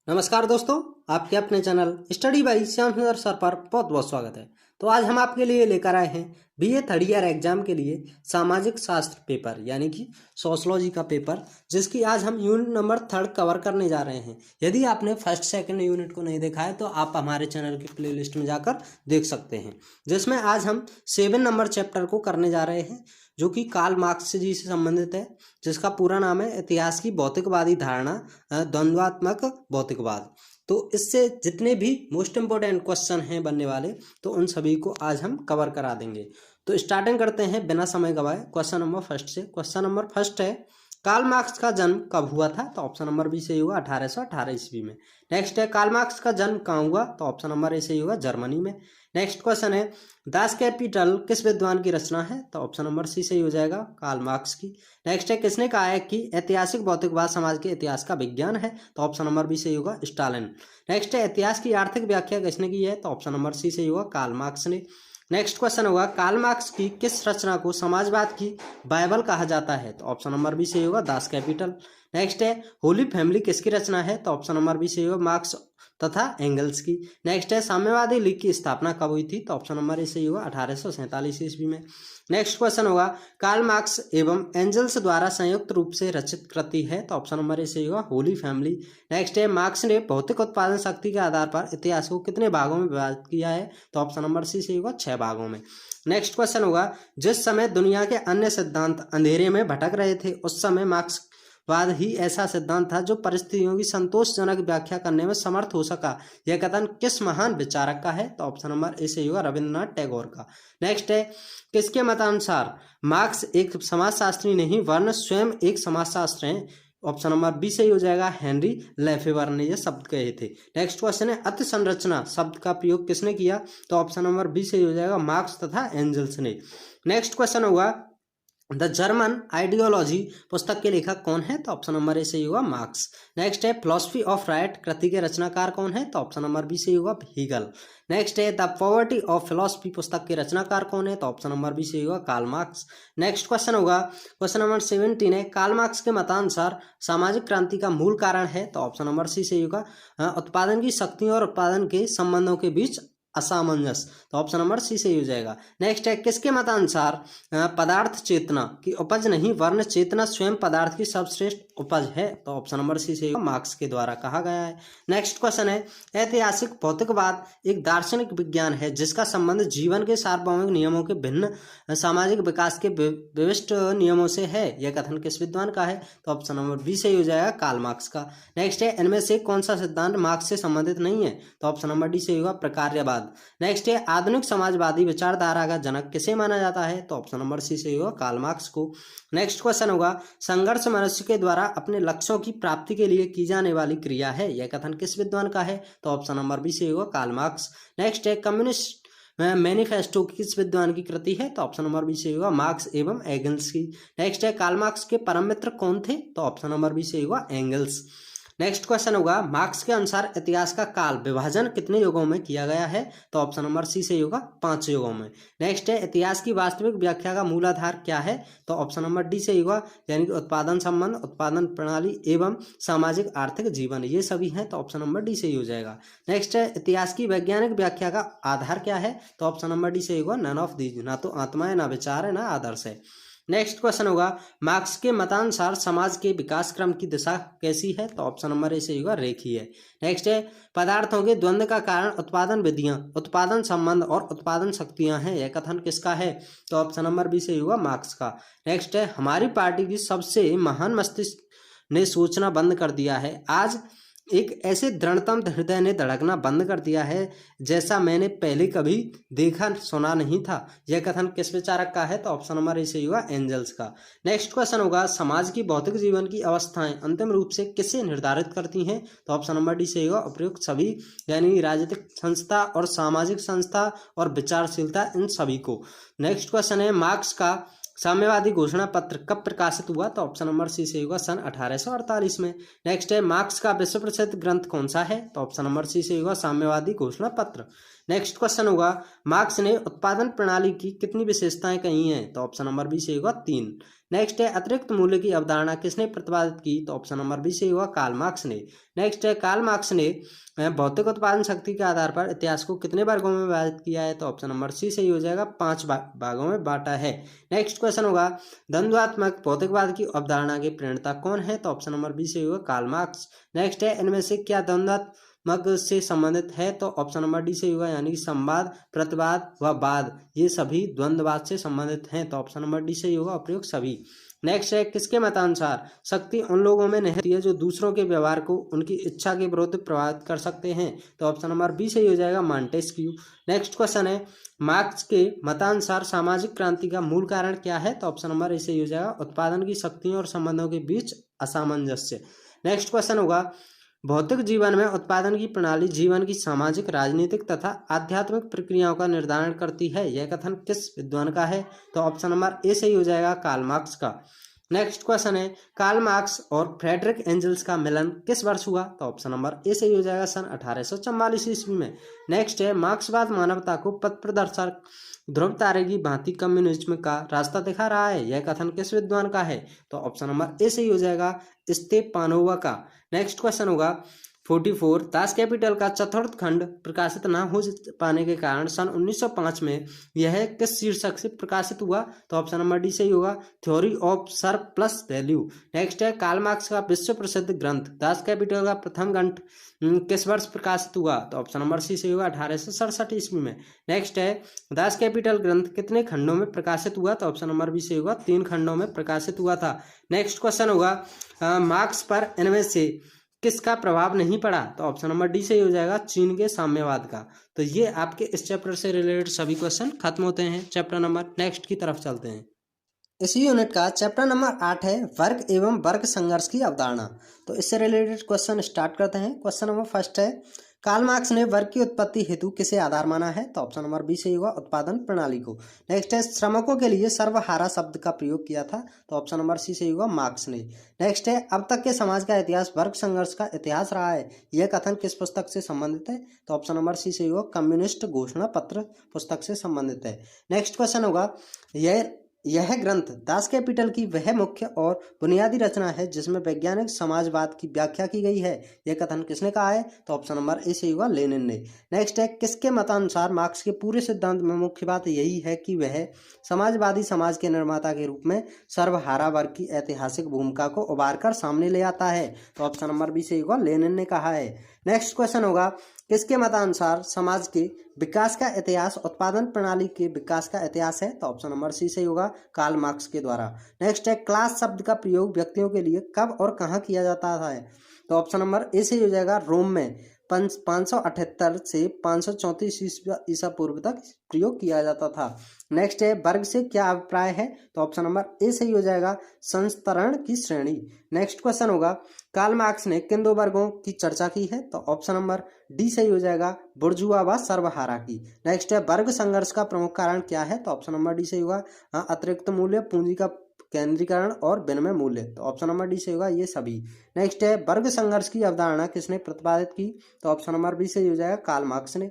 नमस्कार दोस्तों, आपके अपने चैनल स्टडी बाई श्याम सुंदर सर पर बहुत बहुत स्वागत है। तो आज हम आपके लिए लेकर आए हैं बीए थर्ड ईयर एग्जाम के लिए सामाजिक शास्त्र पेपर यानी कि सोशलॉजी का पेपर, जिसकी आज हम यूनिट नंबर 3 कवर करने जा रहे हैं। यदि आपने फर्स्ट सेकंड यूनिट को नहीं देखा है तो आप हमारे चैनल की प्लेलिस्ट में जाकर देख सकते हैं, जिसमें आज हम 7 नंबर चैप्टर को करने जा रहे हैं, जो कि कार्ल मार्क्स जी से संबंधित है, जिसका पूरा नाम है इतिहास की भौतिकवादी धारणा, द्वंद्वात्मक भौतिकवाद। तो इससे जितने भी मोस्ट इंपोर्टेंट क्वेश्चन हैं बनने वाले, तो उन सभी को आज हम कवर करा देंगे। तो स्टार्टिंग करते हैं बिना समय गवाए क्वेश्चन नंबर फर्स्ट से। क्वेश्चन नंबर फर्स्ट है, कार्ल मार्क्स का जन्म कब हुआ था? तो ऑप्शन नंबर बी सही होगा 1818 ईस्वी में। नेक्स्ट है, कार्ल मार्क्स का जन्म कहाँ हुआ? तो ऑप्शन नंबर ए सही होगा जर्मनी में। नेक्स्ट क्वेश्चन है, दास कैपिटल किस विद्वान की रचना है? तो ऑप्शन नंबर सी सही हो जाएगा, कार्ल मार्क्स की। नेक्स्ट है, किसने कहा है कि ऐतिहासिक भौतिकवाद समाज के इतिहास का विज्ञान है? तो ऑप्शन नंबर बी सही होगा, स्टालिन। नेक्स्ट है, इतिहास की आर्थिक व्याख्या किसने की है? तो ऑप्शन नंबर सी सही होगा, कार्ल मार्क्स ने। नेक्स्ट क्वेश्चन होगा, कार्ल मार्क्स की किस रचना को समाजवाद की बाइबल कहा जाता है? तो ऑप्शन नंबर बी सही होगा, दास कैपिटल। नेक्स्ट है, होली फैमिली किसकी रचना है? तो ऑप्शन नंबर बी सही होगा, मार्क्स तथा एंगल्स की। नेक्स्ट है, साम्यवादी लीग की स्थापना कब हुई थी? तो ऑप्शन नंबर ए सही होगा, 1847 ईस्वी में। नेक्स्ट क्वेश्चन होगा, कार्ल मार्क्स एवं एंजल्स द्वारा संयुक्त रूप से रचित कृति है? तो ऑप्शन नंबर ए सही होगा, होली फैमिली। नेक्स्ट है, मार्क्स ने भौतिक उत्पादन शक्ति के आधार पर इतिहास को कितने भागों में विभाजित किया है? तो ऑप्शन नंबर सी सही होगा, 6 भागों में। नेक्स्ट क्वेश्चन होगा, जिस समय दुनिया के अन्य सिद्धांत अंधेरे में भटक रहे थे, उस समय मार्क्स वाद ही ऐसा सिद्धांत था जो परिस्थितियों की संतोषजनक व्याख्या करने में समर्थ हो सका। यह कथन किस महान विचारक का है? तो ऑप्शन नंबर ए सही होगा, रविंद्रनाथ टैगोर का। नेक्स्ट है, किसके मतानुसार मार्क्स एक समाजशास्त्री नहीं वरन स्वयं एक समाजशास्त्र है? ऑप्शन नंबर बी सही हो जाएगा, हेनरी लेफेवर ने यह शब्द कहे थे। नेक्स्ट क्वेश्चन है, अति संरचना शब्द का प्रयोग किसने किया? तो ऑप्शन नंबर बी सही हो जाएगा, मार्क्स तथा एंजल्स ने। नेक्स्ट क्वेश्चन होगा, द जर्मन आइडियोलॉजी पुस्तक के लेखक कौन है? तो ऑप्शन नंबर ए सही होगा, मार्क्स। नेक्स्ट है, फिलॉसफी ऑफ राइट कृति के रचनाकार कौन है? तो ऑप्शन नंबर बी सही होगा, हीगल। नेक्स्ट है, द पॉवर्टी ऑफ फिलॉसफी पुस्तक के रचनाकार कौन है? तो ऑप्शन नंबर बी सही होगा, कार्ल मार्क्स। नेक्स्ट क्वेश्चन होगा, क्वेश्चन नंबर 17 है, कार्ल मार्क्स के मतानुसार सामाजिक क्रांति का मूल कारण है? तो ऑप्शन नंबर सी सही होगा, उत्पादन की शक्तियों और उत्पादन के संबंधों के बीच असामंजस्य। तो ऑप्शन नंबर सी सही हो जाएगा। नेक्स्ट है, किसके मतानुसार पदार्थ चेतना की उपज नहीं वर्ण चेतना स्वयं पदार्थ की सर्वश्रेष्ठ उपज है? तो ऑप्शन नंबर सी सही होगा, मार्क्स के द्वारा कहा गया है। नेक्स्ट क्वेश्चन है, ऐतिहासिक भौतिकवाद एक दार्शनिक विज्ञान है जिसका संबंध जीवन के सार्वभौमिक नियमों के भिन्न सामाजिक विकास के विशिष्ट नियमों से है। यह कथन किस विद्वान का है? तो ऑप्शन नंबर बी सही हो जाएगा, कार्ल मार्क्स का। नेक्स्ट है, इनमें से कौन सा सिद्धांत मार्क्स से संबंधित नहीं है? तो ऑप्शन नंबर डी सही होगा, प्रकार्यवाद। नेक्स्ट है, आधुनिक समाजवादी विचारधारा का जनक किसे माना जाता है? तो ऑप्शन नंबर सी सही होगा, कार्ल मार्क्स को। नेक्स्ट क्वेश्चन होगा, संघर्ष मनुष्य के द्वारा अपने लक्ष्यों की प्राप्ति के लिए की जाने वाली क्रिया है। यह कथन किस विद्वान का है? तो ऑप्शन नंबर बी सही होगा, कार्ल मार्क्स। नेक्स्ट है, कम्युनिस्ट मैनिफेस्टो किस विद्वान की कृति है? तो ऑप्शन नंबर बी सही होगा, मार्क्स एवं एंगल्स की। नेक्स्ट है, कार्ल मार्क्स के परम मित्र कौन थे? तो ऑप्शन नंबर बी सही होगा, एंगल्स। नेक्स्ट क्वेश्चन होगा, मार्क्स के अनुसार इतिहास का काल विभाजन कितने युगों में किया गया है? तो ऑप्शन नंबर सी सही होगा, 5 युगों में। नेक्स्ट है, इतिहास की वास्तविक व्याख्या का मूलाधार क्या है? तो ऑप्शन नंबर डी सही होगा, यानी कि उत्पादन संबंध, उत्पादन प्रणाली एवं सामाजिक आर्थिक जीवन, ये सभी हैं। तो ऑप्शन नंबर डी सही हो जाएगा। नेक्स्ट है, इतिहास की वैज्ञानिक व्याख्या का आधार क्या है? तो ऑप्शन नंबर डी सही होगा, नन ऑफ दीज, ना तो आत्मा है, ना विचार है, ना आदर्श है। नेक्स्ट क्वेश्चन होगा, मार्क्स के मतानुसार समाज के विकास क्रम की दिशा कैसी है? तो ऑप्शन नंबर ए सही होगा, रेखीय है। नेक्स्ट है, पदार्थों के द्वंद्व का कारण उत्पादन विधियां, उत्पादन संबंध और उत्पादन शक्तियां हैं। यह कथन किसका है? तो ऑप्शन नंबर बी सही होगा, मार्क्स का। नेक्स्ट है, हमारी पार्टी की सबसे महान मस्तिष्क ने सोचना बंद कर दिया है, आज एक ऐसे दृढ़तम हृदय ने धड़कना बंद कर दिया है जैसा मैंने पहले कभी देखा सुना नहीं था। यह कथन किस विचारक का है? तो ऑप्शन नंबर ए सही होगा, एंजल्स का। नेक्स्ट क्वेश्चन होगा, समाज की भौतिक जीवन की अवस्थाएं अंतिम रूप से किसे निर्धारित करती हैं? तो ऑप्शन नंबर डी सही होगा, उपयुक्त सभी, यानी राजनीतिक संस्था और सामाजिक संस्था और विचारशीलता, इन सभी को। नेक्स्ट क्वेश्चन है, मार्क्स का साम्यवादी घोषणा पत्र कब प्रकाशित हुआ? तो ऑप्शन नंबर सी सही होगा, सन 1848 में। नेक्स्ट है, मार्क्स का विश्व प्रसिद्ध ग्रंथ कौन सा है? तो ऑप्शन नंबर सी सही होगा, साम्यवादी घोषणा पत्र। नेक्स्ट क्वेश्चन होगा, मार्क्स ने उत्पादन प्रणाली की कितनी विशेषताएं कही हैं? तो ऑप्शन नंबर बी सही होगा 3। नेक्स्ट है, अतिरिक्त मूल्य की अवधारणा किसने प्रतिपादित की? तो ऑप्शन नंबर बी सही होगा कार्ल मार्क्स ने। नेक्स्ट है, कार्ल मार्क्स ने भौतिक उत्पादन शक्ति के आधार पर इतिहास को कितने वर्गों में विभाजित किया है? तो ऑप्शन नंबर सी सही हो जाएगा, 5 भागों में बांटा है। नेक्स्ट क्वेश्चन होगा, द्वंद्वात्मक भौतिकवाद की अवधारणा के प्रणेता कौन है? तो ऑप्शन नंबर बी सही होगा कार्ल मार्क्स। नेक्स्ट है, इनमें से क्या द्वंद्वात्मक से संबंधित है? तो ऑप्शन नंबर डी सही होगा, यानी कि संवाद, प्रतिवाद व वाद, ये सभी द्वंद्ववाद से संबंधित हैं। तो ऑप्शन नंबर डी सही होगा, उपयुक्त सभी। नेक्स्ट है, किसके मतानुसार शक्ति उन लोगों में नहीं होती है जो दूसरों के व्यवहार को उनकी इच्छा के विरुद्ध प्रभावित कर सकते हैं? तो ऑप्शन नंबर बी सही हो जाएगा, मॉन्टेस्क्यू। नेक्स्ट क्वेश्चन है, मार्क्स के मतानुसार सामाजिक क्रांति का मूल कारण क्या है? तो ऑप्शन नंबर ए सही हो जाएगा, उत्पादन की शक्तियों और संबंधों के बीच असामंजस्य। नेक्स्ट क्वेश्चन होगा, भौतिक जीवन में उत्पादन की प्रणाली जीवन की सामाजिक, राजनीतिक तथा आध्यात्मिक प्रक्रियाओं का निर्धारण करती है, यह कथन किस विद्वान का है? तो ऑप्शन नंबर ए सही हो जाएगा, कार्ल मार्क्स का। नेक्स्ट क्वेश्चन है, कार्ल मार्क्स और फ्रेडरिक एंजल्स का मिलन किस वर्ष हुआ? तो ऑप्शन नंबर ए सही हो जाएगा, सन 1844 ईस्वी में। नेक्स्ट है, मार्क्सवाद मानवता को पथ प्रदर्शक ध्रुव तारे की भांति कम्युनिज्म का रास्ता दिखा रहा है, यह कथन किस विद्वान का है? तो ऑप्शन नंबर ए सही हो जाएगा, स्तेपानोवा का। नेक्स्ट क्वेश्चन होगा, 44 दास कैपिटल का चतुर्थ खंड प्रकाशित न हो पाने के कारण सन 1905 में यह किस शीर्षक से प्रकाशित हुआ? तो ऑप्शन नंबर डी सही होगा, theory of surplus value. Next है, कार्ल मार्क्स का विश्व प्रसिद्ध ग्रंथ दास कैपिटल का प्रथम ग्रंथ किस वर्ष प्रकाशित हुआ? तो ऑप्शन नंबर सी सही होगा, 1867 ईस्वी में। नेक्स्ट है, दास कैपिटल ग्रंथ कितने खंडों में प्रकाशित हुआ? तो ऑप्शन नंबर बी सही होगा, 3 खंडों में प्रकाशित हुआ था। नेक्स्ट क्वेश्चन होगा, मार्क्स पर इनमें से किसका प्रभाव नहीं पड़ा? तो ऑप्शन नंबर डी सही हो जाएगा, चीन के साम्यवाद का। तो ये आपके इस चैप्टर से रिलेटेड सभी क्वेश्चन खत्म होते हैं। चैप्टर नंबर नेक्स्ट की तरफ चलते हैं। इसी यूनिट का चैप्टर नंबर 8 है वर्ग एवं वर्ग संघर्ष की अवधारणा। तो इससे रिलेटेड क्वेश्चन स्टार्ट करते हैं। क्वेश्चन नंबर फर्स्ट है, कार्ल मार्क्स ने वर्ग की उत्पत्ति हेतु किसे आधार माना है? तो ऑप्शन नंबर बी सही होगा, उत्पादन प्रणाली को। नेक्स्ट है, श्रमिकों के लिए सर्वहारा शब्द का प्रयोग किया था? तो ऑप्शन नंबर सी सही होगा, मार्क्स ने। नेक्स्ट है, अब तक के समाज का इतिहास वर्ग संघर्ष का इतिहास रहा है, यह कथन किस पुस्तक से संबंधित है? तो ऑप्शन नंबर सी सही होगा, कम्युनिस्ट घोषणा पत्र पुस्तक से संबंधित है। नेक्स्ट क्वेश्चन होगा, यह ग्रंथ दास कैपिटल की वह मुख्य और बुनियादी रचना है जिसमें वैज्ञानिक समाजवाद की व्याख्या की गई है, यह कथन किसने कहा है? तो ऑप्शन नंबर ए सही होगा, लेनिन ने। नेक्स्ट है, किसके मतानुसार मार्क्स के पूरे सिद्धांत में मुख्य बात यही है कि वह समाजवादी समाज के निर्माता के रूप में सर्वहारा वर्ग की ऐतिहासिक भूमिका को उबार कर सामने ले आता है? तो ऑप्शन नंबर बी सही होगा, लेनिन ने कहा है। नेक्स्ट क्वेश्चन होगा, किसके मतानुसार समाज के विकास का इतिहास उत्पादन प्रणाली के विकास का इतिहास है? तो ऑप्शन नंबर सी सही होगा, कार्ल मार्क्स के द्वारा। नेक्स्ट है, क्लास शब्द का प्रयोग व्यक्तियों के लिए कब और कहाँ किया जाता है? तो ऑप्शन नंबर ए सही हो जाएगा, रोम में 578 से 534 ईसा पूर्व तक प्रयोग किया जाता था। नेक्स्ट है, वर्ग से क्या अभिप्राय है? तो ऑप्शन नंबर ए सही हो जाएगा, संस्तरण की श्रेणी। नेक्स्ट क्वेश्चन होगा, कार्ल मार्क्स ने किन 2 वर्गों की चर्चा की है? तो ऑप्शन नंबर डी सही हो जाएगा, बुर्जुआ व सर्वहारा की। नेक्स्ट है, वर्ग संघर्ष का प्रमुख कारण क्या है? तो ऑप्शन नंबर डी सही होगा, अतिरिक्त मूल्य, पूंजी का केंद्रीकरण और विनिमय मूल्य। तो ऑप्शन नंबर डी सही होगा, ये सभी। नेक्स्ट है, वर्ग संघर्ष की अवधारणा किसने प्रतिपादित की? तो ऑप्शन नंबर बी सही हो जाएगा, कार्ल मार्क्स ने।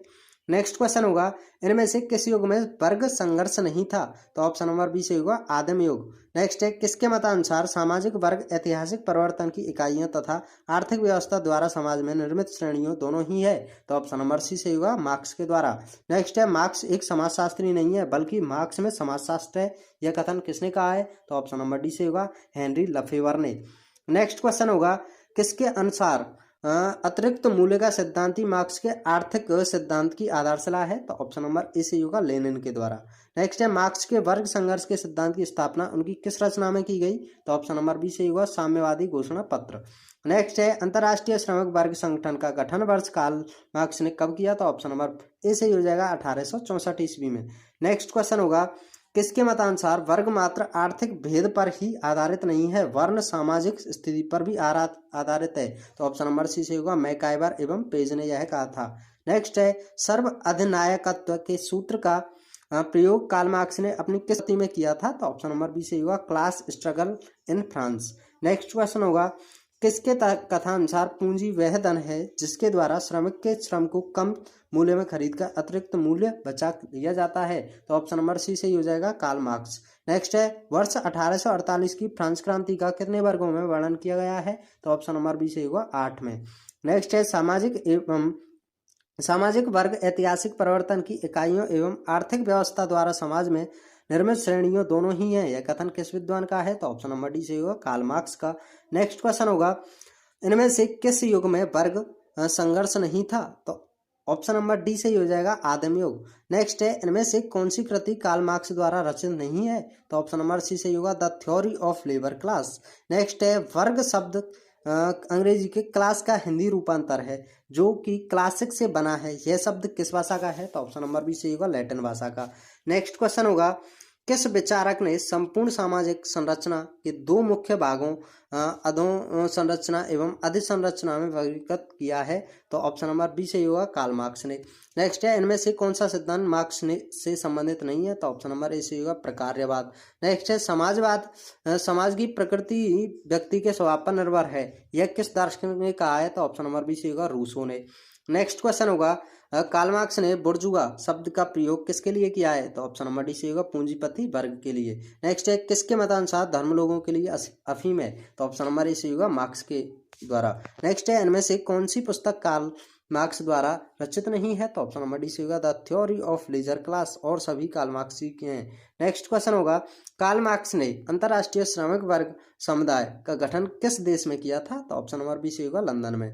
नेक्स्ट क्वेश्चन होगा, इनमें से किस युग में वर्ग संघर्ष नहीं था? तो ऑप्शन नंबर बी सही होगा, आदिम युग। नेक्स्ट है, किसके मतानुसार सामाजिक वर्ग ऐतिहासिक परिवर्तन की इकाइयों तथा आर्थिक व्यवस्था द्वारा समाज में निर्मित श्रेणियों दोनों ही है? तो ऑप्शन नंबर सी सही होगा, मार्क्स के द्वारा। नेक्स्ट है, मार्क्स एक समाजशास्त्री नहीं है बल्कि मार्क्स में समाजशास्त्र है, यह कथन किसने कहा है? तो ऑप्शन नंबर डी सही होगा, हेनरी लफेवर ने। नेक्स्ट क्वेश्चन होगा, किसके अनुसार अतिरिक्त मूल्य का सिद्धांति मार्क्स के आर्थिक सिद्धांत की आधारशिला है? तो ऑप्शन नंबर ए सही होगा, लेनिन के द्वारा। नेक्स्ट है, मार्क्स के वर्ग संघर्ष के सिद्धांत की स्थापना उनकी किस रचना में की गई? तो ऑप्शन नंबर बी सही होगा, साम्यवादी घोषणा पत्र। नेक्स्ट है, अंतर्राष्ट्रीय श्रमिक वर्ग संगठन का गठन वर्ष कार्ल मार्क्स ने कब किया? तो ऑप्शन नंबर ए सही हो जाएगा, 1864 ईस्वी में। नेक्स्ट क्वेश्चन होगा, किसके मतानुसार वर्ग मात्र आर्थिक भेद पर ही आधारित नहीं है, वर्ण सामाजिक स्थिति पर भी आधारित है? तो ऑप्शन नंबर सी सही होगा, मैकाइवर एवं पेज ने यह कहा था। नेक्स्ट है, सर्व अधिनायकत्व के सूत्र का प्रयोग कार्ल मार्क्स ने अपनी किस कृति में किया था? तो ऑप्शन नंबर बी सही होगा, class struggle in France. Next question होगा, किसके कथानुसार पूंजी वह धन है जिसके द्वारा श्रमिक के श्रम को कम मूल्य में खरीदकर अतिरिक्त मूल्य बचा लिया जाता है? तो ऑप्शन नंबर सी सही हो जाएगा, कार्ल मार्क्स। नेक्स्ट है, वर्ष 1848 की फ्रांस क्रांति का कितने वर्गों में वर्णन किया गया है? तो ऑप्शन नंबर बी सही होगा, 8 में। नेक्स्ट है, सामाजिक वर्ग ऐतिहासिक परिवर्तन की इकाइयों एवं आर्थिक व्यवस्था द्वारा समाज में निर्मित श्रेणियों दोनों ही हैं। यह कथन किस विद्वान का है? तो ऑप्शन नंबर डी सही होगा, कार्ल मार्क्स का। नेक्स्ट क्वेश्चन होगा, इनमें से किस युग में वर्ग संघर्ष नहीं था? तो ऑप्शन नंबर डी सही हो जाएगा, आदिम युग। नेक्स्ट है, इनमें से कौन सी कृति कार्ल मार्क्स द्वारा रचित नहीं है? तो ऑप्शन नंबर सी सही होगा, the theory of labour class. Next है, वर्ग शब्द अंग्रेजी के क्लास का हिंदी रूपांतर है जो कि क्लासिक से बना है। यह शब्द किस भाषा का है? तो ऑप्शन नंबर बी सही होगा, लैटिन भाषा का। नेक्स्ट क्वेश्चन होगा, किस विचारक ने संपूर्ण सामाजिक संरचना के दो मुख्य भागों अधो संरचना एवं अधिसंरचना में वर्गीकृत किया है? तो ऑप्शन नंबर बी सही होगा, कार्ल मार्क्स ने। नेक्स्ट है, इनमें से कौन सा सिद्धांत मार्क्स ने से संबंधित नहीं है? तो ऑप्शन नंबर ए सही होगा, प्रकार्यवाद। नेक्स्ट है, समाजवाद समाज की प्रकृति व्यक्ति के स्वभाव पर निर्भर है, यह किस दार्शनिक ने कहा है? तो ऑप्शन नंबर बी सही होगा, रूसो ने। नेक्स्ट क्वेश्चन होगा, कार्ल मार्क्स ने बुर्जुआ शब्द का प्रयोग किसके लिए किया है? तो ऑप्शन नंबर डी सही होगा, पूंजीपति वर्ग के लिए। नेक्स्ट है, किसके मतानुसार धर्म लोगों के लिए अफीम है? तो ऑप्शन नंबर ए सही होगा, मार्क्स के द्वारा। नेक्स्ट है, इनमें से कौन सी पुस्तक कार्ल मार्क्स द्वारा रचित नहीं है? तो ऑप्शन नंबर डी सही होगा, the theory of leisure class, और सभी कार्ल मार्क्स के हैं। नेक्स्ट क्वेश्चन होगा, कार्ल मार्क्स ने अंतर्राष्ट्रीय श्रमिक वर्ग समुदाय का गठन किस देश में किया था? तो ऑप्शन नंबर बी सही होगा, लंदन में।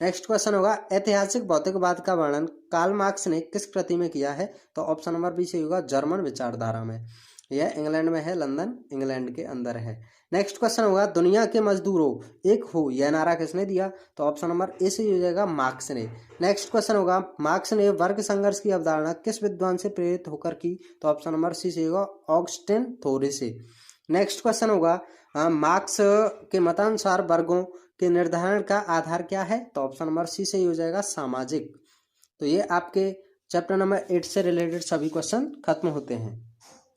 नेक्स्ट क्वेश्चन होगा, ऐतिहासिक भौतिकवाद का वर्णन कार्ल मार्क्स ने किस कृति में किया है? तो ऑप्शन नंबर बी सही होगा, जर्मन विचारधारा में। यह इंग्लैंड में है, लंदन इंग्लैंड के अंदर है। नेक्स्ट क्वेश्चन होगा, दुनिया के मजदूरों एक हो, यह नारा किसने दिया? तो ऑप्शन नंबर ए सही हो जाएगा, मार्क्स ने। नेक्स्ट क्वेश्चन होगा, मार्क्स ने वर्ग संघर्ष की अवधारणा किस विद्वान से प्रेरित होकर की? तो ऑप्शन नंबर सी सही होगा, ऑगस्टिन थोरे से। नेक्स्ट क्वेश्चन होगा, मार्क्स के मतानुसार वर्गों के निर्धारण का आधार क्या है? तो ऑप्शन नंबर सी सही हो जाएगा, सामाजिक। तो ये आपके चैप्टर नंबर 8 से रिलेटेड सभी क्वेश्चन खत्म होते हैं।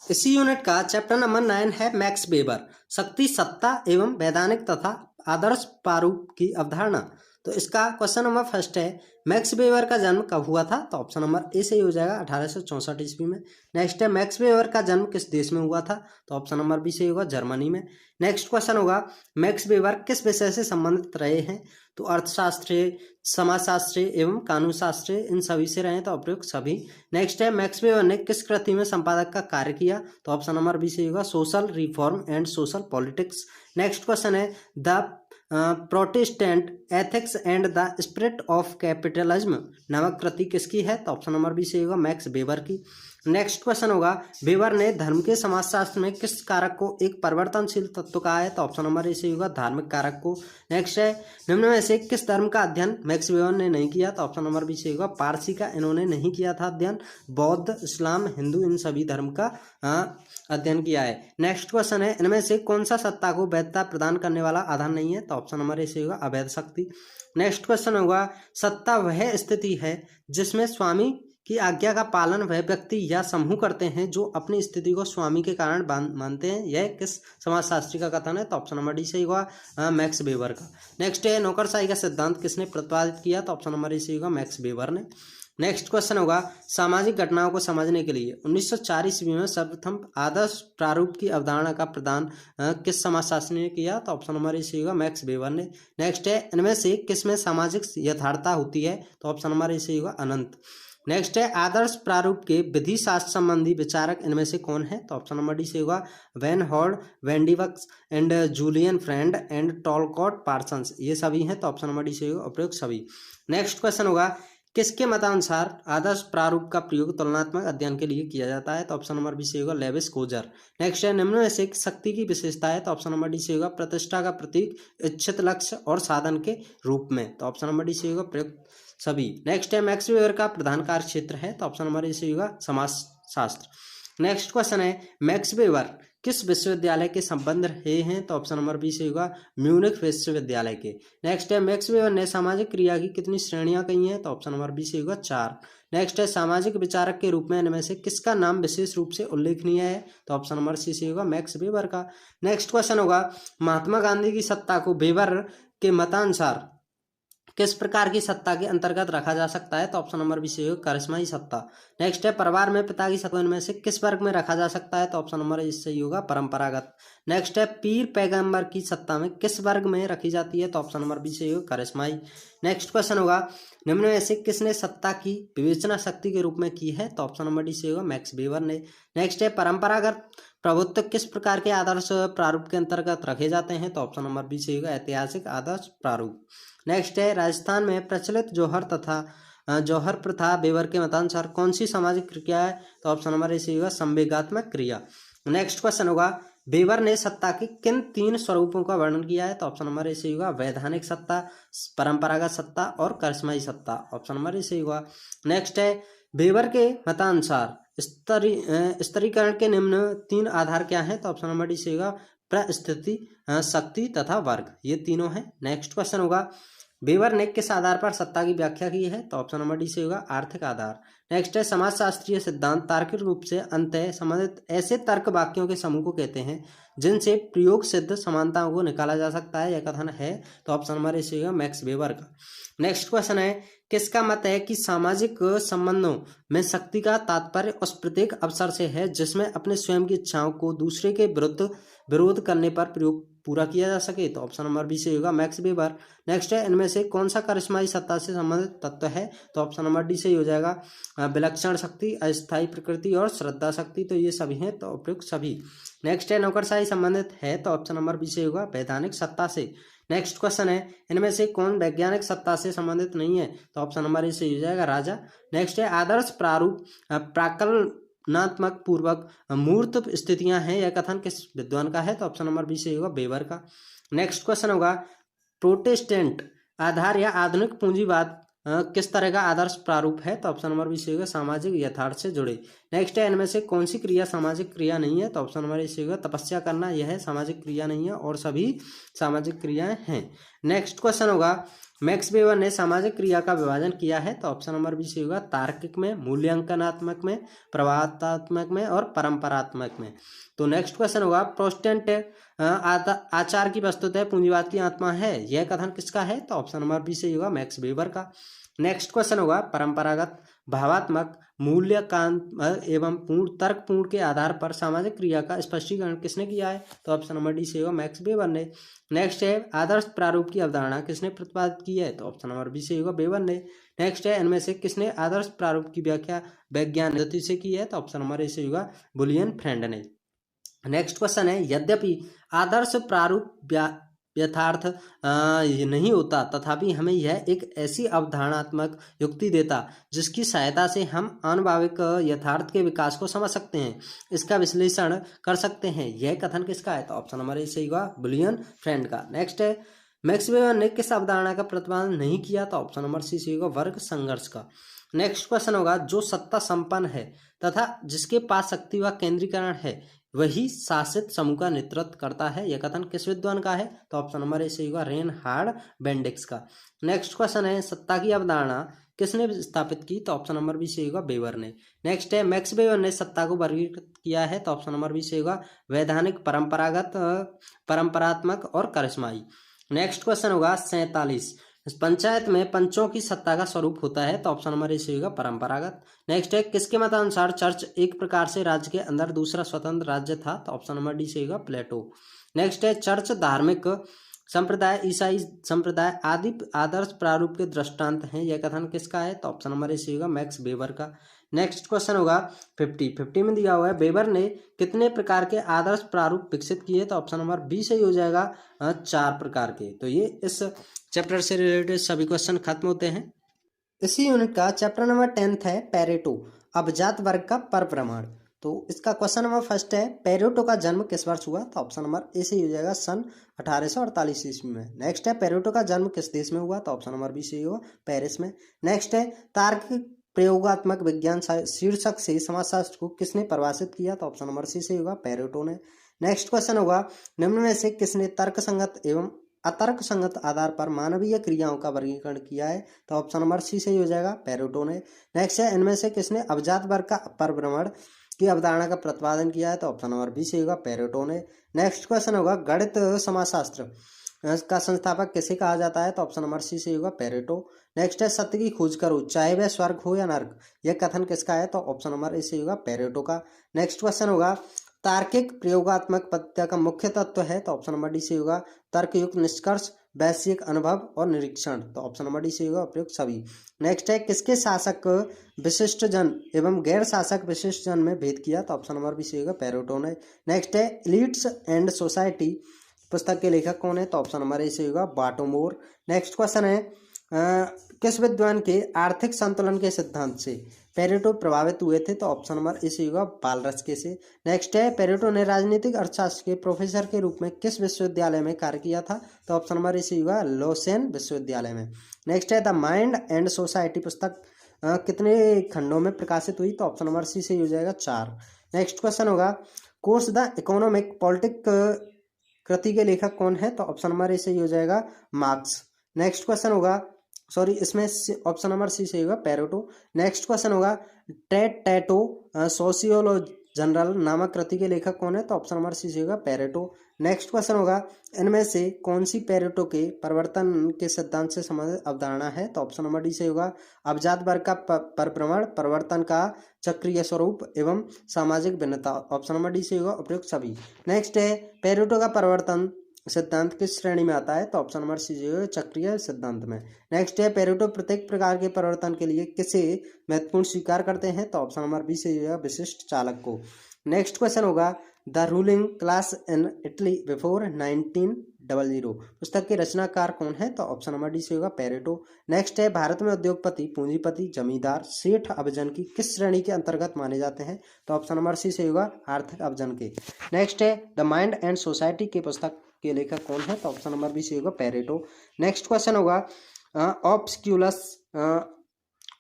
इसी यूनिट का चैप्टर नंबर 9 है मैक्स वेबर, शक्ति, सत्ता एवं वैधानिक तथा आदर्श प्रारूप की अवधारणा। तो इसका क्वेश्चन नंबर फर्स्ट है, मैक्स वेबर का जन्म कब हुआ था? तो ऑप्शन नंबर ए सही हो जाएगा, 1864 ईस्वी में। नेक्स्ट है, मैक्स वेबर का जन्म किस देश में हुआ था? तो ऑप्शन नंबर बी सही होगा, जर्मनी में। नेक्स्ट क्वेश्चन होगा, मैक्स वेबर किस विषय से संबंधित रहे हैं? तो अर्थशास्त्र, समाजशास्त्र एवं कानून शास्त्र, इन सभी से रहे, तो उपयुक्त सभी। नेक्स्ट है, मैक्स वेबर ने किस कृति में संपादक का कार्य किया? तो ऑप्शन नंबर बी सही होगा, social reform and social politics. Next question है, the protestant ethics and the spirit of capitalism नामक कृति किसकी है? तो ऑप्शन नंबर बी सही होगा, मैक्स वेबर की। नेक्स्ट क्वेश्चन होगा, वेबर ने धर्म के समाजशास्त्र में किस कारक को एक परिवर्तनशील तत्व कहा है? तो ऑप्शन नंबर ए सही होगा, धार्मिक कारक को। नेक्स्ट है, निम्न में से किस धर्म का अध्ययन मैक्स वेबर ने नहीं किया? तो ऑप्शन नंबर बी सही होगा, पारसी का इन्होंने नहीं किया था अध्ययन। बौद्ध, इस्लाम, हिंदू, इन सभी धर्म का अध्ययन किया है। नेक्स्ट क्वेश्चन है, इनमें से कौन सा सत्ता को वैधता प्रदान करने वाला आधार नहीं है? तो ऑप्शन नंबर ए सही होगा, अवैध शक्ति। नेक्स्ट क्वेश्चन होगा, सत्ता वह स्थिति है जिसमें स्वामी की आज्ञा का पालन वह व्यक्ति या समूह करते हैं जो अपनी स्थिति को स्वामी के कारण मानते हैं। यह किस समाजशास्त्री का कथन है? तो ऑप्शन नंबर डी सही होगा, मैक्स वेबर का। नेक्स्ट है, नौकरशाही का सिद्धांत किसने प्रतिपादित किया? तो ऑप्शन नंबर ए सही होगा, मैक्स वेबर ने। नेक्स्ट क्वेश्चन होगा, सामाजिक घटनाओं को समझने के लिए 1904 ईस्वी में सर्वप्रथम आदर्श प्रारूप की अवधारणा का प्रदान किस समाजशास्त्री ने किया? तो ऑप्शन नंबर ए सही होगा, मैक्स वेबर ने। नेक्स्ट है, इनमें से किसमें सामाजिक यथार्थता होती है? तो ऑप्शन नंबर ए सही होगा, अनंत। नेक्स्ट है, आदर्श प्रारूप के विधि शास्त्र संबंधी विचारक इनमें से कौन है? तो ऑप्शन नंबर डी से होगा, वैन हॉर्ड, वेंडिवक्स and Julian Freund and Talcott Parsons, ये सभी हैं। तो ऑप्शन नंबर डी से होगा, उपयुक्त सभी। नेक्स्ट क्वेश्चन होगा, किसके मतानुसार आदर्श प्रारूप का प्रयोग तुलनात्मक अध्ययन के लिए किया जाता है? तो ऑप्शन नंबर बी से होगा, लेविस कोजर। नेक्स्ट है, निम्न में से शक्ति की विशेषता है? तो ऑप्शन नंबर डी से होगा, प्रतिष्ठा का प्रतीक, इच्छित लक्ष्य और साधन के रूप में। तो ऑप्शन नंबर डी से होगा, प्रयुक्त सभी। नेक्स्ट है, मैक्स वेबर का प्रधान कार्य क्षेत्र है? तो ऑप्शन नंबर ए से होगा, समाजशास्त्र। नेक्स्ट क्वेश्चन है, मैक्स वेबर किस विश्वविद्यालय के संबंध रहे हैं? तो ऑप्शन नंबर बी से होगा, म्यूनिख विश्वविद्यालय के। नेक्स्ट है, मैक्स वेबर ने सामाजिक क्रिया की कितनी श्रेणियां कही हैं? तो ऑप्शन नंबर बी से होगा, 4। नेक्स्ट है, सामाजिक विचारक के रूप में इनमें से किसका नाम विशेष रूप से उल्लेखनीय है? तो ऑप्शन नंबर सी से होगा, मैक्स वेबर का। नेक्स्ट क्वेश्चन होगा, महात्मा गांधी की सत्ता को वेबर के मतानुसार किस प्रकार की सत्ता के अंतर्गत रखा जा सकता है? तो ऑप्शन नंबर बी सही होगा, करिश्माई सत्ता। नेक्स्ट है, परिवार में पिता की सत्ता में से किस वर्ग में रखा जा सकता है? तो ऑप्शन नंबर इस सही होगा, परंपरागत। नेक्स्ट है, पीर पैगंबर की सत्ता में किस वर्ग में रखी जाती है? तो ऑप्शन नंबर बी सही होगा, करिश्माई। नेक्स्ट क्वेश्चन होगा, निम्न में से किसने सत्ता की विवेचना शक्ति के रूप में की है? तो ऑप्शन नंबर डी सही होगा, मैक्स वेबर ने। नेक्स्ट है, परंपरागत प्रभुत्व किस प्रकार के आदर्श प्रारूप के अंतर्गत रखे जाते हैं? तो ऑप्शन नंबर बी सही होगा, ऐतिहासिक आदर्श प्रारूप। नेक्स्ट है, राजस्थान में प्रचलित जौहर प्रथा वेबर के मतानुसार कौन सी सामाजिक क्रिया है? तो ऑप्शन नंबर ए सही होगा, संवेगात्मक क्रिया। नेक्स्ट क्वेश्चन होगा, वेबर ने सत्ता के किन 3 स्वरूपों का वर्णन किया है? तो ऑप्शन नंबर ए सही होगा, वैधानिक सत्ता, परंपरागत सत्ता और करिश्माई सत्ता। ऑप्शन नंबर ए सही होगा। नेक्स्ट है, वेबर के मतानुसार स्तरीकरण के निम्न 3 आधार क्या हैं? तो ऑप्शन नंबर डी सही होगा, परिस्थिति, शक्ति तथा वर्ग, ये तीनों हैं। नेक्स्ट क्वेश्चन होगा, वेबर ने किस आधार पर सत्ता की व्याख्या की है? तो ऑप्शन नंबर डी सही होगा, आर्थिक आधार। नेक्स्ट है, समाजशास्त्रीय सिद्धांत तार्किक रूप से अंतः संबंधित ऐसे तर्क वाक्यों के समूह को कहते हैं जिनसे प्रयोग सिद्ध समानताओं को निकाला जा सकता है, यह कथन है? तो ऑप्शन नंबर ए सही होगा, मैक्स वेबर का। नेक्स्ट क्वेश्चन है, किसका मत है कि सामाजिक संबंधों में शक्ति का तात्पर्य उस प्रत्येक अवसर से है जिसमें अपने स्वयं की इच्छाओं को दूसरे के विरोध करने पर प्रयोग पूरा किया जा सके? तो ऑप्शन नंबर बी सही होगा, मैक्स वेबर। नेक्स्ट है, इनमें से कौन सा करिश्माई सत्ता से संबंधित तत्व है? तो ऑप्शन नंबर डी सही हो जाएगा, विलक्षण शक्ति, अस्थायी प्रकृति और श्रद्धा शक्ति, तो ये सभी हैं, तो उपयुक्त सभी। नेक्स्ट है, नौकरशाही संबंधित है? तो ऑप्शन नंबर बी सही होगा, वैधानिक सत्ता से। नेक्स्ट क्वेश्चन है, इनमें से कौन वैज्ञानिक सत्ता से संबंधित नहीं है? तो ऑप्शन नंबर ए सही हो जाएगा, राजा। नेक्स्ट है, आदर्श प्रारूप प्राकलनात्मक पूर्वक मूर्त स्थितियां हैं, यह कथन किस विद्वान का है? तो ऑप्शन नंबर बी सही होगा, वेबर का। नेक्स्ट क्वेश्चन होगा, प्रोटेस्टेंट आधार या आधुनिक पूंजीवाद किस तरह का आदर्श प्रारूप है? तो ऑप्शन नंबर बी सही होगा, सामाजिक यथार्थ से जुड़े। नेक्स्ट है, इनमें से कौन सी क्रिया सामाजिक क्रिया नहीं है? तो ऑप्शन नंबर ए सही होगा, तपस्या करना, यह सामाजिक क्रिया नहीं है और सभी सामाजिक क्रियाएं हैं। नेक्स्ट क्वेश्चन होगा, मैक्स वेबर ने सामाजिक क्रिया का विभाजन किया है? तो ऑप्शन नंबर बी सही होगा, तार्किक में, मूल्यांकनात्मक में, प्रभावात्मक में और परंपरात्मक में। तो नेक्स्ट क्वेश्चन होगा, प्रोटेस्टेंट आचार की वस्तुतः पूंजीवाद की आत्मा है, यह कथन किसका है? तो ऑप्शन नंबर बी सही होगा, मैक्स वेबर का। नेक्स्ट क्वेश्चन होगा, परंपरागत, भावात्मक, मूल्यकांत एवं तर्कपूर्ण के आधार पर सामाजिक क्रिया का स्पष्टीकरण किसने किया है? तो ऑप्शन नंबर डी सही होगा, मैक्स वेबर ने। नेक्स्ट है, आदर्श प्रारूप की अवधारणा किसने प्रतिपादित की है? तो ऑप्शन नंबर बी सही होगा, वेबर ने। नेक्स्ट है, इनमें से किसने आदर्श प्रारूप की व्याख्या वैज्ञानिक पद्धति से की है? तो ऑप्शन नंबर ए सही होगा, बुलियन फ्रेंड ने। नेक्स्ट क्वेश्चन है, यद्यपि आदर्श प्रारूप यथार्थ नहीं होता तथापि हमें यह एक ऐसी अवधारणात्मक युक्ति देता जिसकी सहायता से हम आनुभाविक यथार्थ के विकास को समझ सकते हैं, इसका विश्लेषण कर सकते हैं, यह कथन किसका है? तो ऑप्शन नंबर ए सही होगा, बुलियन फ्रेंड का। नेक्स्ट है, मैक्स वेबर ने किस अवधारणा का प्रतिपादन नहीं किया? तो ऑप्शन नंबर सी सही होगा, वर्ग संघर्ष का। नेक्स्ट क्वेश्चन होगा, जो सत्ता संपन्न है तथा जिसके पास शक्ति व केंद्रीकरण है वही शासित समूह का नेतृत्व करता है, यह कथन किस विद्वान का है? तो ऑप्शन नंबर ए सही होगा, रेनहार्ड बेंडिक्स का। नेक्स्ट क्वेश्चन है, सत्ता की अवधारणा किसने स्थापित की? तो ऑप्शन नंबर बी सही होगा, वेबर ने। नेक्स्ट है, मैक्स वेबर ने सत्ता को वर्गीकृत किया है? तो ऑप्शन नंबर बी सही होगा, वैधानिक, परंपरागत, परंपरात्मक और करिश्माई। नेक्स्ट क्वेश्चन होगा 47, पंचायत में पंचों की सत्ता का स्वरूप होता है? तो ऑप्शन नंबर ए सही होगा, परंपरागत। नेक्स्ट है, किसके मतानुसार चर्च एक प्रकार से राज्य के अंदर दूसरा स्वतंत्र राज्य था? तो ऑप्शन नंबर डी सही होगा, प्लेटो। नेक्स्ट है, चर्च धार्मिक संप्रदाय, ईसाई संप्रदाय आदि आदर्श प्रारूप के दृष्टांत हैं, यह कथन किसका है? तो ऑप्शन नंबर ए सही होगा, मैक्स वेबर का। नेक्स्ट क्वेश्चन होगा 50 में दिया हुआ है, वेबर ने कितने प्रकार के आदर्श प्रारूप विकसित किए? तो ऑप्शन नंबर बी सही हो जाएगा, 4 प्रकार के। तो ये इस चैप्टर से रिलेटेड सभी क्वेश्चन खत्म होते हैं। इसी यूनिट का चैप्टर नंबर 10 है पेरेटो, अभिजात वर्ग का परभ्रमण। तो इसका क्वेश्चन नंबर फर्स्ट है, पेरेटो का जन्म किस वर्ष हुआ? तो ऑप्शन नंबर ए सही हो जाएगा, सन 1848 ईस्वी में। नेक्स्ट है, पेरेटो का जन्म किस देश में हुआ? तो ऑप्शन नंबर बी सही होगा, पेरिस में। नेक्स्ट है, तार्किक प्रयोगात्मक विज्ञान शीर्षक से समाजशास्त्र को किसने परिभाषित किया? तो ऑप्शन नंबर सी सही होगा, पेरेटो ने। नेक्स्ट क्वेश्चन होगा, निम्न में से किसने तर्कसंगत एवं अतर्क संगत आधार पर मानवीय क्रियाओं का वर्गीकरण किया है? तो ऑप्शन नंबर सी सही हो जाएगा, पेरेटो ने। नेक्स्ट है, इनमें से किसने अभिजात वर्ग का परभ्रमण की अवधारणा का प्रतिपादन किया है? तो ऑप्शन नंबर बी सही होगा, पेरेटो ने। नेक्स्ट क्वेश्चन होगा, गणित समाजशास्त्र का संस्थापक किसे कहा जाता है? तो ऑप्शन नंबर सी सही होगा पेरेटो। नेक्स्ट है सत्य की खोज करो चाहे वह स्वर्ग हो या नर्क, यह कथन किसका है? तो ऑप्शन नंबर ए सही होगा पेरेटो का। नेक्स्ट क्वेश्चन होगा तार्किक प्रयोगात्मक पद्धति का मुख्य तत्व है? तो ऑप्शन नंबर डी सही होगा तर्कयुक्त निष्कर्ष, वैश्विक अनुभव और निरीक्षण। तो ऑप्शन नंबर डी सही होगा उपयुक्त सभी। नेक्स्ट है किसके शासक विशिष्ट जन एवं गैर शासक विशिष्ट जन में भेद किया? तो ऑप्शन नंबर बी सही होगा पेरेटो ने। नेक्स्ट है एलिट्स एंड सोसाइटी पुस्तक के लेखक कौन है? तो ऑप्शन नंबर ए सही होगा बाटोमोर। नेक्स्ट क्वेश्चन है किस विद्वान के आर्थिक संतुलन के सिद्धांत से पेरेटो प्रभावित हुए थे? तो ऑप्शन नंबर ए सही होगा बालरस्के से। नेक्स्ट है पेरेटो ने राजनीतिक अर्थशास्त्र के प्रोफेसर के रूप में किस विश्वविद्यालय में कार्य किया था? तो ऑप्शन नंबर ए सही होगा लोसेन विश्वविद्यालय में। नेक्स्ट है द माइंड एंड सोसाइटी पुस्तक कितने खंडों में प्रकाशित हुई? तो ऑप्शन नंबर सी सही हो जाएगा 4। नेक्स्ट क्वेश्चन होगा कोर्स द इकोनॉमिक पॉलिटिक कृति के लेखक कौन है? तो ऑप्शन नंबर ए सही हो जाएगा मार्क्स। नेक्स्ट क्वेश्चन होगा सॉरी इसमें ऑप्शन नंबर सी सही होगा पेरेटो। नेक्स्ट क्वेश्चन होगा टैटो सोशियोलॉजी जनरल नामक कृति के लेखक कौन है? तो ऑप्शन नंबर सी सही होगा पेरेटो। नेक्स्ट क्वेश्चन होगा इनमें से कौन सी पेरेटो के परिवर्तन के सिद्धांत से संबंधित अवधारणा है? तो ऑप्शन नंबर डी सही होगा अवजात वर्ग का परिभ्रमण, परिवर्तन का चक्रीय स्वरूप एवं सामाजिक भिन्नता। ऑप्शन नंबर डी सही होगा उपयुक्त सभी। नेक्स्ट है पेरेटो का परिवर्तन सिद्धांत किस श्रेणी में आता है? तो ऑप्शन नंबर सी जो है चक्रीय सिद्धांत में। नेक्स्ट है पेरेटो प्रत्येक प्रकार के परिवर्तन के लिए किसे महत्वपूर्ण स्वीकार करते हैं? तो ऑप्शन नंबर बी से जो है विशिष्ट चालक को। नेक्स्ट क्वेश्चन होगा the ruling class in Italy before 1900 पुस्तक के रचनाकार कौन है? तो ऑप्शन नंबर डी से होगा पेरेटो। नेक्स्ट है भारत में उद्योगपति, पूंजीपति, जमींदार, सेठ अभिजन की किस श्रेणी के अंतर्गत माने जाते हैं? तो ऑप्शन नंबर सी से होगा आर्थिक अभिजन के। नेक्स्ट है द माइंड एंड सोसाइटी के पुस्तक के लेखक कौन है? तो ऑप्शन नंबर बी से होगा पेरेटो। नेक्स्ट क्वेश्चन होगा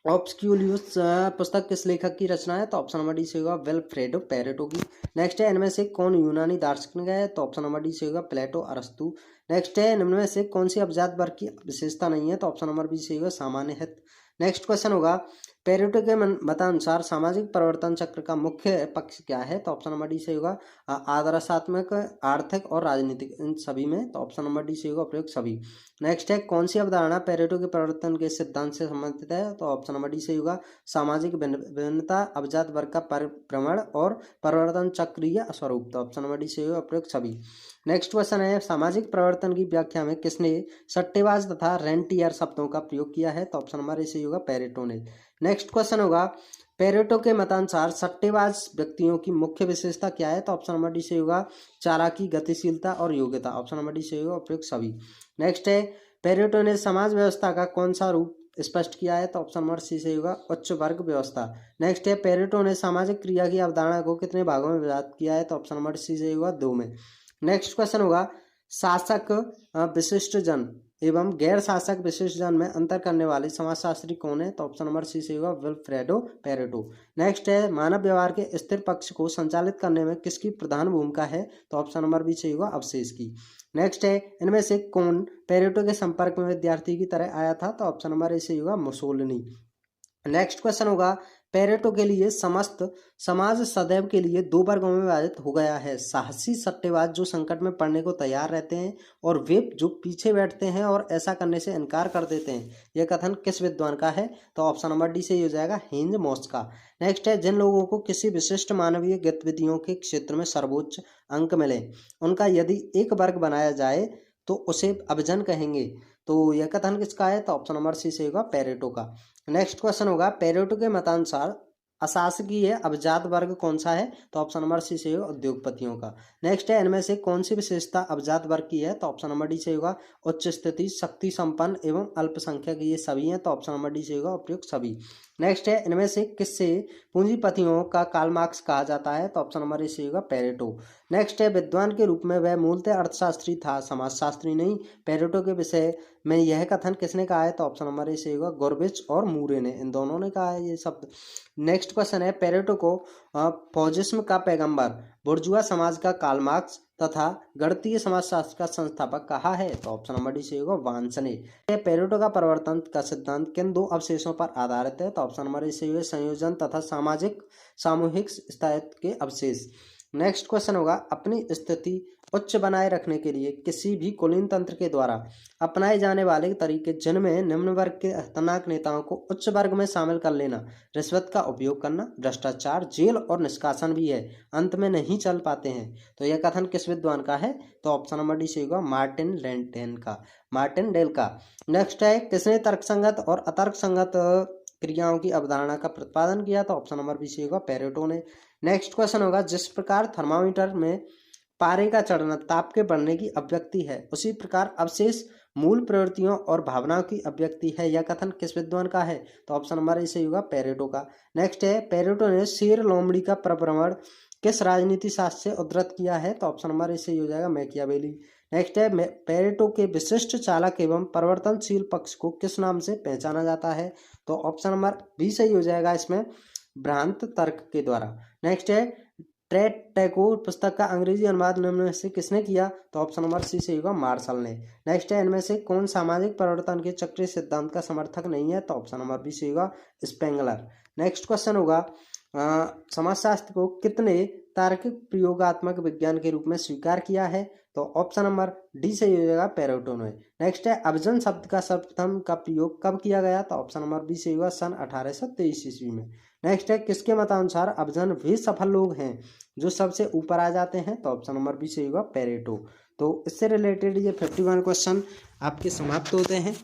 ऑब्सक्यूलियस पुस्तक किस लेखक की रचना है? तो ऑप्शन नंबर डी से होगा विल्फ्रेडो पेरेटो की। नेक्स्ट है इनमें से कौन यूनानी दार्शनिक है? तो ऑप्शन नंबर डी से होगा प्लेटो अरस्तु। नेक्स्ट है इनमें से कौन सी अभिजात वर्ग की विशेषता नहीं है? तो ऑप्शन नंबर बी से होगा सामान्य हित। नेक्स्ट क्वेश्चन होगा पेरेटो के मतानुसार सामाजिक परिवर्तन चक्र का मुख्य पक्ष क्या है? तो ऑप्शन नंबर डी से होगा आदर्शात्मक, आर्थिक और राजनीतिक, इन सभी में। तो ऑप्शन नंबर डी से होगा उपयुक्त सभी। नेक्स्ट है कौन सी अवधारणा पेरेटो के परिवर्तन के सिद्धांत से संबंधित है? तो ऑप्शन नंबर डी से होगा सामाजिक भिन्नता, अभिजात वर्ग का परिभ्रमण और परिवर्तन चक्रीय स्वरूप। तो ऑप्शन नंबर डी से होगा उपयुक्त सभी। नेक्स्ट क्वेश्चन है सामाजिक परिवर्तन की व्याख्या में किसने सट्टेबाज तथा रेंटियर शब्दों का प्रयोग किया है? तो ऑप्शन नंबर ए से होगा पेरेटो ने। नेक्स्ट क्वेश्चन होगा पेरेटो के मतानुसार सट्टेबाज व्यक्तियों की मुख्य विशेषता क्या है? तो ऑप्शन नंबर डी से होगा चालाकी, गतिशीलता और योग्यता। ऑप्शन नंबर डी से होगा उपयुक्त सभी। नेक्स्ट है पेरेटो ने समाज व्यवस्था का कौन सा रूप स्पष्ट किया है? तो ऑप्शन नंबर सी से होगा उच्च वर्ग व्यवस्था। नेक्स्ट है पेरेटो ने सामाजिक क्रिया की अवधारणा को कितने भागों में विभाजित किया है? तो ऑप्शन नंबर सी से होगा 2 में। नेक्स्ट क्वेश्चन होगा शासक विशिष्ट जन एवं गैर शासक विशिष्ट जन में अंतर करने वाले समाजशास्त्री कौन है? तो ऑप्शन नंबर सी से होगा विल्फ्रेडो पेरेटो। नेक्स्ट है मानव व्यवहार के स्थिर पक्ष को संचालित करने में किसकी प्रधान भूमिका है? तो ऑप्शन नंबर बी से होगा अवशेष की। नेक्स्ट है इनमें से कौन पेरेटो के संपर्क में विद्यार्थी की तरह आया था? तो ऑप्शन नंबर ए से होगा मुसोलिनी। नेक्स्ट क्वेश्चन होगा पेरेटो के लिए समस्त समाज सदैव के लिए 2 वर्गों में विभाजित हो गया है, साहसी सट्टेबाज जो संकट में पड़ने को तैयार रहते हैं और वे जो पीछे बैठते हैं और ऐसा करने से इनकार कर देते हैं। यह कथन किस विद्वान का है? तो ऑप्शन नंबर डी से हो जाएगा हेंज मॉस का। नेक्स्ट है जिन लोगों को किसी विशिष्ट मानवीय गतिविधियों के क्षेत्र में सर्वोच्च अंक मिले उनका यदि एक वर्ग बनाया जाए तो उसे अभिजन कहेंगे। तो यह कथन किसका है? तो ऑप्शन नंबर सी से होगा पेरेटो का। नेक्स्ट क्वेश्चन होगा पेरेटो के मतानुसार अशासकीय अभिजात वर्ग कौन सा है? तो ऑप्शन नंबर सी से होगा उद्योगपतियों का। नेक्स्ट है इनमें से कौन सी विशेषता अभिजात वर्ग की है? तो ऑप्शन नंबर डी से होगा उच्च स्थिति, शक्ति संपन्न एवं अल्पसंख्यक, ये सभी हैं। तो ऑप्शन नंबर डी से होगा उपयुक्त सभी। नेक्स्ट है इनमें से किससे पूंजीपतियों का कार्ल मार्क्स कहा जाता है? तो ऑप्शन नंबर ए से होगा पेरेटो। नेक्स्ट है विद्वान के रूप में वह मूलतः अर्थशास्त्री था, समाजशास्त्री नहीं। पेरेटो के विषय में यह कथन किसने कहा है? तो ऑप्शन नंबर ए से होगा गोर्बिच और मूरे ने, इन दोनों ने कहा है ये शब्द। नेक्स्ट क्वेश्चन है पेरेटो को फॉजिज्म का पैगंबर, बुर्जुआ समाज का कार्ल मार्क्स तथा गणितीय समाजशास्त्र का संस्थापक कहा है? तो ऑप्शन नंबर डी से होगा वांस ने। पेरेटो का परिवर्तन का सिद्धांत किन 2 अवशेषों पर आधारित है? तो ऑप्शन नंबर ए से संयोजन तथा सामूहिक स्थायित्व के अवशेष। नेक्स्ट क्वेश्चन होगा अपनी स्थिति उच्च बनाए रखने के लिए किसी भी कुलीन तंत्र के द्वारा अपनाए जाने वाले तरीके, जिनमें निम्न वर्ग के खतरनाक नेताओं को उच्च वर्ग में शामिल कर लेना, रिश्वत का उपयोग करना, भ्रष्टाचार, जेल और निष्कासन भी है, अंत में नहीं चल पाते हैं। तो यह कथन किस विद्वान का है? तो ऑप्शन नंबर डी सही होगा, मार्टिन लेंटेन का, मार्टिन डेल का। नेक्स्ट है, किसने तर्कसंगत और अतर्कसंगत क्रियाओं की अवधारणा का प्रतिपादन किया? तो ऑप्शन नंबर बी सही होगा, पेरेटो ने। नेक्स्ट क्वेश्चन होगा, जिस प्रकार थर्मामीटर में पारे का चढ़ना ताप के बढ़ने की अभिव्यक्ति है, उसी प्रकार अवशेष मूल प्रवृत्तियों और भावनाओं की अभिव्यक्ति है। यह कथन किस विद्वान का है? तो ऑप्शन नंबर ए सही होगा, पेरेटो का। नेक्स्ट है, पेरेटो ने शेर लोमड़ी का प्रभ्रमण किस राजनीति शास्त्र से उद्धृत किया है? तो ऑप्शन नंबर ए सही हो जाएगा, मैकियावेली। नेक्स्ट है, पेरेटो के विशिष्ट चालक एवं परिवर्तनशील पक्ष को किस नाम से पहचाना जाता है? तो ऑप्शन नंबर बी सही हो जाएगा इसमें, भ्रांत तर्क के द्वारा। नेक्स्ट है, ट्रेट टैगोर पुस्तक का अंग्रेजी अनुवाद निम्न में से किसने किया? तो ऑप्शन नंबर सी सही होगा, मार्शल ने। नेक्स्ट है, इनमें से कौन सामाजिक परिवर्तन के चक्रीय सिद्धांत का समर्थक नहीं है? तो ऑप्शन नंबर बी सही होगा, स्पेंगलर। नेक्स्ट क्वेश्चन होगा, समाजशास्त्र को कितने तार्किक प्रयोगात्मक विज्ञान के रूप में स्वीकार किया है? तो ऑप्शन नंबर डी सही हो जाएगा, पेरेटो ने। नेक्स्ट है, अभिजन शब्द का सर्वप्रथम का प्रयोग कब किया गया? तो ऑप्शन नंबर बी सही होगा, सन 1823 ईस्वी में। नेक्स्ट है, किसके मतानुसार अभिजन वे सफल लोग हैं जो सबसे ऊपर आ जाते हैं? तो ऑप्शन नंबर बी सही होगा, पेरेटो। तो इससे रिलेटेड ये 51 क्वेश्चन आपके समाप्त होते हैं।